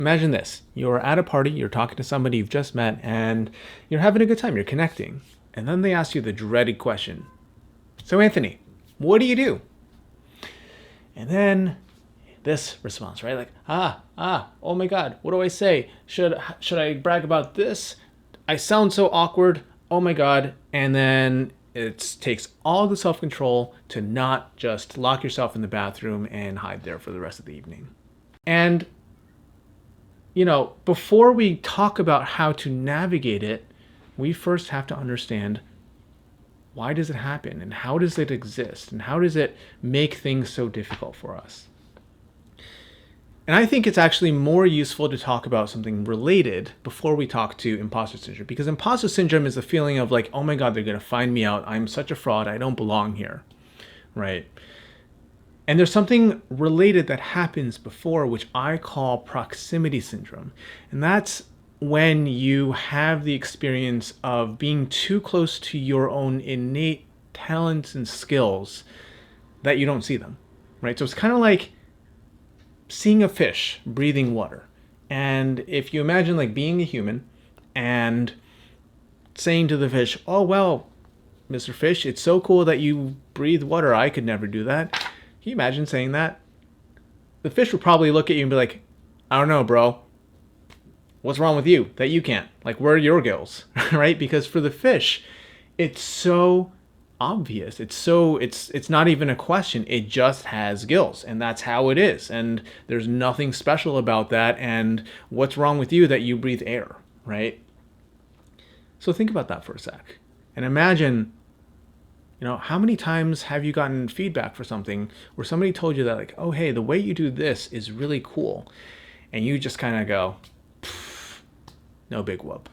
Imagine this. You're at a party, you're talking to somebody you've just met, and you're having a good time, you're connecting. And then they ask you the dreaded question. So Anthony, what do you do? And then this response, right? Like, oh my God, what do I say? Should I brag about this? I sound so awkward. Oh my God. And then it takes all the self-control to not just lock yourself in the bathroom and hide there for the rest of the evening. And, you know, before we talk about how to navigate it, we first have to understand, why does it happen? And how does it exist? And how does it make things so difficult for us? And I think it's actually more useful to talk about something related before we talk to imposter syndrome, because imposter syndrome is the feeling of like, oh my God, they're going to find me out. I'm such a fraud. I don't belong here, right? And there's something related that happens before, which I call proximity syndrome. And that's when you have the experience of being too close to your own innate talents and skills that you don't see them, right? So it's kind of like seeing a fish breathing water. And if you imagine like being a human and saying to the fish, oh, well, Mr. Fish, it's so cool that you breathe water. I could never do that. Can you imagine saying that? The fish would probably look at you and be like, I don't know, bro. What's wrong with you that you can't? Like, where are your gills, right? Because for the fish, it's so obvious. It's not even a question. It just has gills, and that's how it is. And there's nothing special about that. And what's wrong with you that you breathe air, right? So think about that for a sec. And imagine, you know, how many times have you gotten feedback for something where somebody told you that, like, oh, hey, the way you do this is really cool. And you just kind of go, no big whoop.